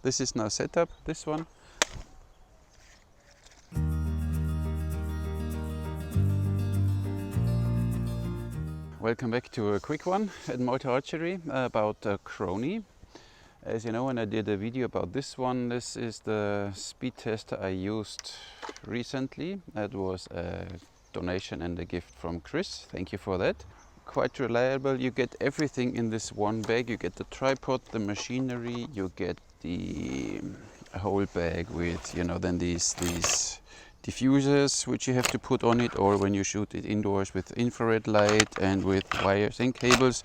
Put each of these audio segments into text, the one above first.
This is now set up, this one. Welcome back to a quick one at Malta Archery about Chrono. As you know, when I did a video about this one, this is the speed tester I used recently. That was a donation and a gift from Chris. Thank you for that. Quite reliable. You get everything in this one bag. You get the tripod, the machinery, you get the whole bag with, you know, then these diffusers which you have to put on it, or when you shoot it indoors with infrared light and with wires and cables.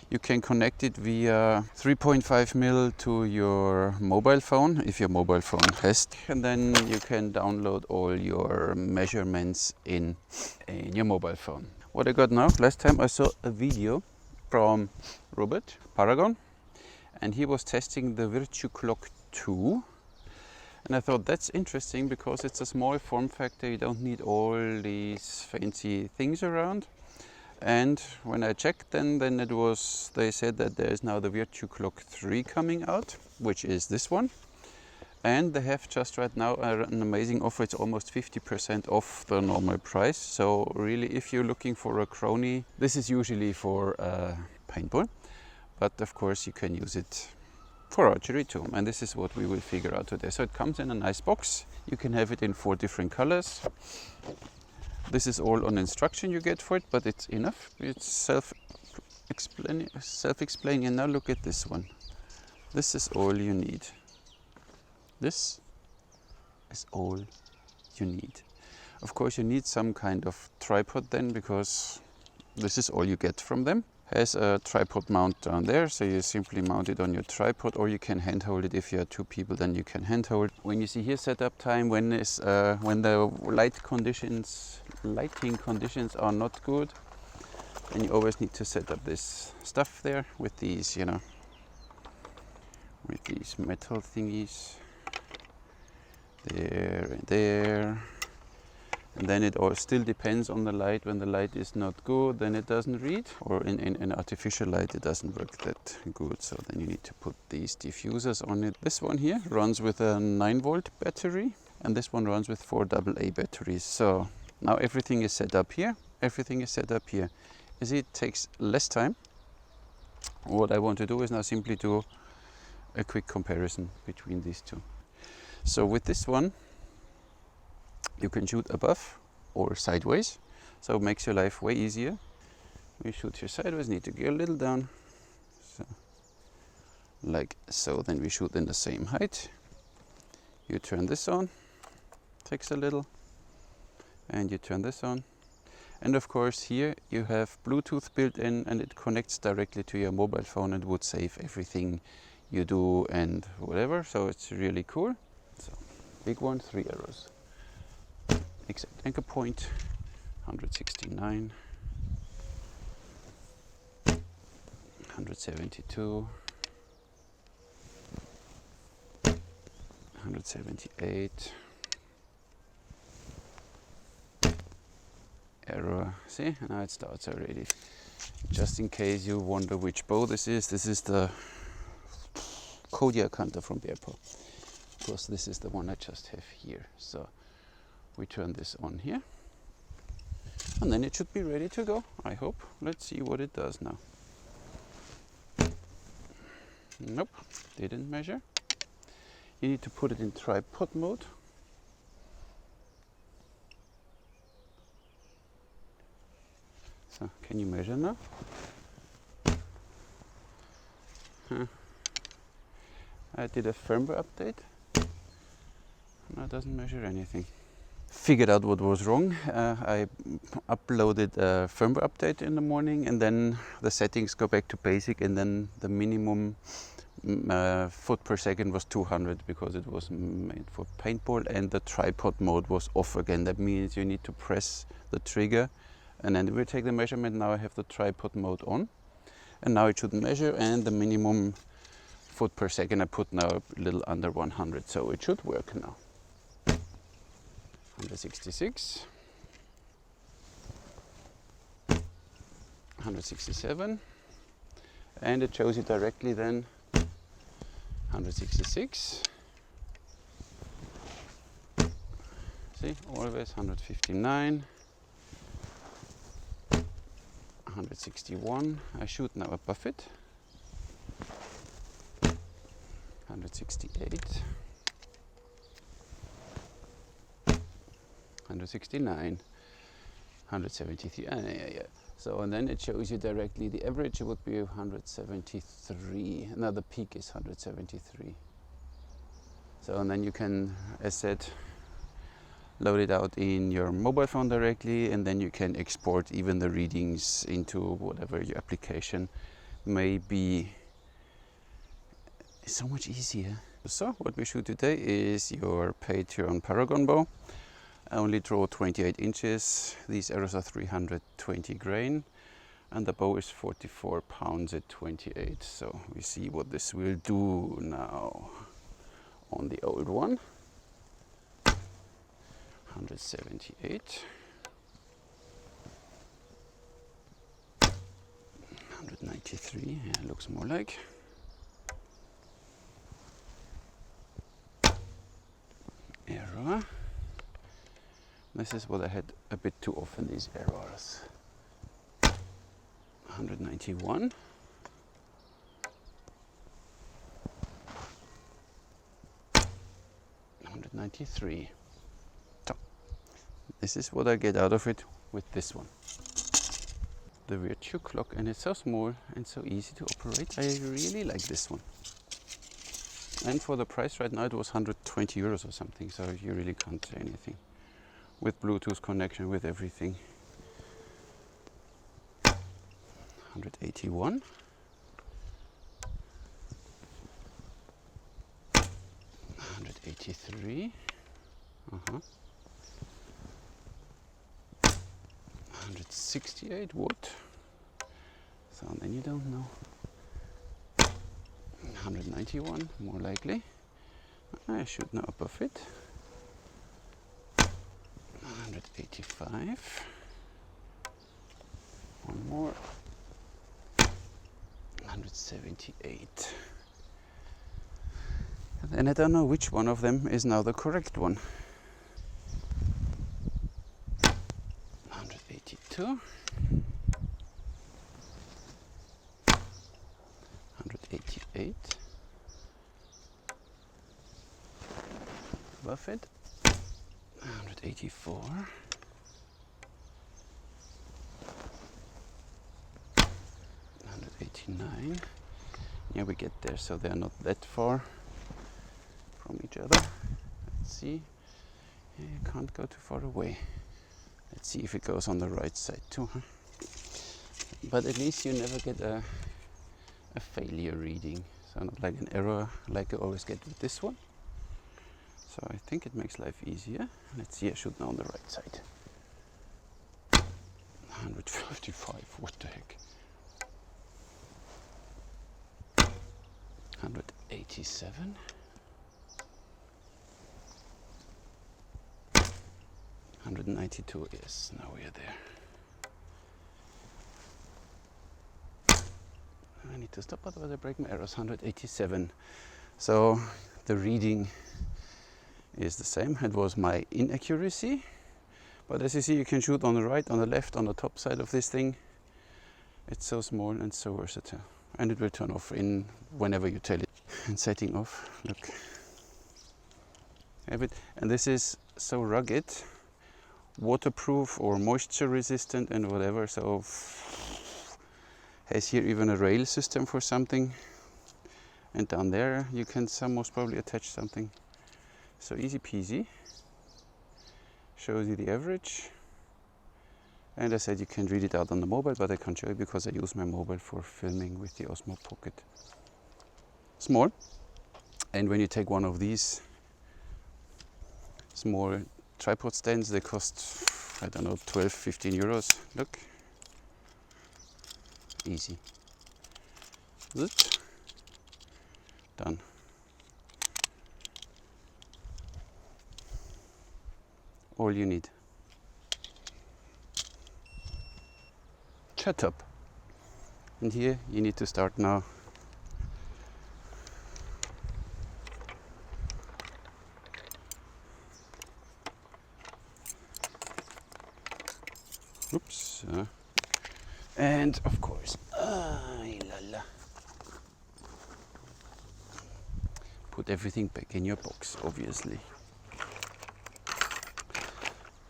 You can connect it via 3.5mm to your mobile phone, if your mobile phone has, and then you can download all your measurements in your mobile phone. What I got now, last time I saw a video from Robert Paragon, and he was testing the Virtue Clock 2. And I thought that's interesting because it's a small form factor, you don't need all these fancy things around. And when I checked then it was, they said that there is now the Virtue Clock 3 coming out, which is this one. And they have just right now an amazing offer. It's almost 50% off the normal price. So really, if you're looking for a Chrono, this is usually for paintball, but of course you can use it for archery too. And this is what we will figure out today. So it comes in a nice box. You can have it in 4 different colors. This is all on instruction you get for it, but it's enough. It's self-explaining. And now look at this one. This is all you need. This is all you need. Of course you need some kind of tripod then, because this is all you get from them. Has a tripod mount down there, so you simply mount it on your tripod, or you can handhold it. If you are 2 people, then you can handhold. When you see here setup time, when the lighting conditions are not good, then you always need to set up this stuff there with these, you know, with these metal thingies there and there. And then it all still depends on the light. When the light is not good, then it doesn't read, or in artificial light it doesn't work that good, so then you need to put these diffusers on it. This one here runs with a 9-volt battery, and this one runs with 4 AA batteries. So now everything is set up here. Everything is set up here. You see, it takes less time. What I want to do is now simply do a quick comparison between these two. So with this one, you can shoot above or sideways, so it makes your life way easier. We shoot here sideways, need to go a little down, so like so. Then we shoot in the same height. You turn this on, takes a little, and you turn this on. And of course here you have Bluetooth built in, and it connects directly to your mobile phone and would save everything you do and whatever, so it's really cool. So big one, 3 arrows. Exact anchor point, 169, 172, 178, error. See, now it starts already. Just in case you wonder which bow this is the Kodiak Hunter from Bearpaw. Of course, this is the one I just have here. So we turn this on here, and then it should be ready to go, I hope. Let's see what it does now. Nope, didn't measure. You need to put it in tripod mode. So, can you measure now? I did a firmware update. No, it doesn't measure anything. Figured out what was wrong. I uploaded a firmware update in the morning, and then the settings go back to basic, and then the minimum foot per second was 200 because it was made for paintball, and the tripod mode was off again. That means you need to press the trigger, and then we'll take the measurement. Now I have the tripod mode on, and now it should measure, and the minimum foot per second I put now a little under 100, so it should work now. 166, 167, and it shows you directly then 166. See, always 159. 161. I shoot now above it. 168. 169. 173. Yeah. So, and then it shows you directly the average would be 173. Now the peak is 173. So, and then you can, as said, load it out in your mobile phone directly, and then you can export even the readings into whatever your application may be. It's so much easier. So, what we shoot today is your Patreon Paragon bow. I only draw 28 inches. These arrows are 320 grain, and the bow is 44 pounds at 28. So we see what this will do now on the old one. 178. 193. Yeah, looks more like. Error. This is what I had a bit too often, these errors. 191. 193. So, this is what I get out of it with this one. The virtue clock, and it's so small and so easy to operate. I really like this one. And for the price right now it was 120 euros or something, so you really can't say anything. With Bluetooth connection, with everything. 181. 183. 168. What? So then you don't know. 191, more likely. I should know above it. 185. One more. 178. And I don't know which one of them is now the correct one. 182. 188. Above it. 184. 189. Yeah, we get there, so they are not that far from each other. Let's see. Yeah, you can't go too far away. Let's see if it goes on the right side too, huh? But at least you never get a failure reading. So not like an error like I always get with this one. So I think it makes life easier. Let's see, I should now on the right side. 155, what the heck. 187. 192, yes, now we are there. I need to stop, otherwise I break my arrows. 187. So the reading is the same. It was my inaccuracy, but as you see, you can shoot on the right, on the left, on the top side of this thing. It's so small and so versatile, and it will turn off in whenever you tell it. And setting off, look, have it. And this is so rugged, waterproof or moisture resistant and whatever. So has here even a rail system for something, and down there you can most probably attach something. So easy peasy. Shows you the average, and I said you can read it out on the mobile, but I can't show you because I use my mobile for filming with the Osmo Pocket. Small, and when you take one of these small tripod stands, they cost, I don't know, 12-15 euros. Look, easy. Done. All you need. Shut up. And here you need to start now Oops. And of course, put everything back in your box, obviously.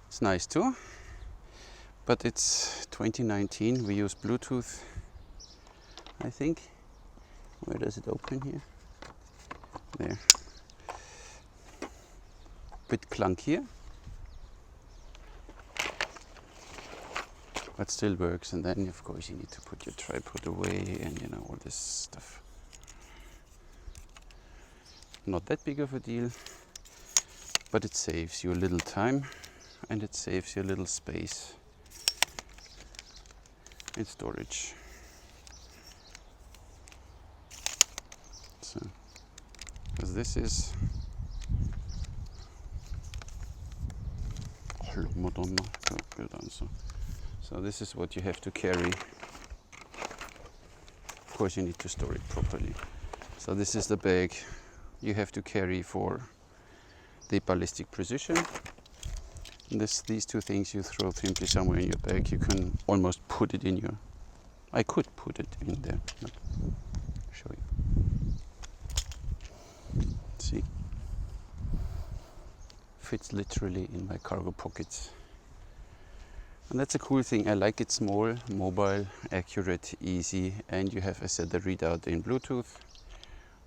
It's nice too, but it's 2019. We use Bluetooth, I think. Where does it open here? There. Bit clunkier, but still works. And then of course you need to put your tripod away and you know, all this stuff. Not that big of a deal, but it saves you a little time and it saves you a little space in storage. So, because this is Madonna, good answer. So this is what you have to carry. Of course you need to store it properly. So this is the bag you have to carry for the ballistic precision. And these two things you throw simply somewhere in your bag. You can almost put it in your... I could put it in there. But I'll show you. See? Fits literally in my cargo pockets. And that's a cool thing. I like it small, mobile, accurate, easy, and you have, as I said, the readout in Bluetooth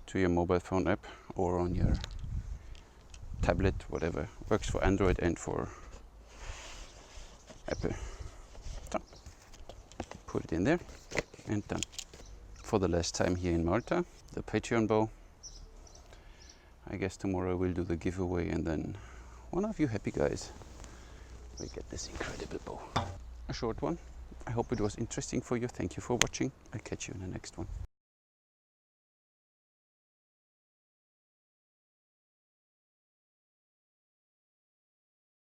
to your mobile phone app or on your tablet, whatever. Works for Android and for Apple. So, put it in there and done. For the last time here in Malta, the Patreon bow. I guess tomorrow we'll do the giveaway and then one of you happy guys will get this incredible bow. A short one. I hope it was interesting for you. Thank you for watching. I'll catch you in the next one.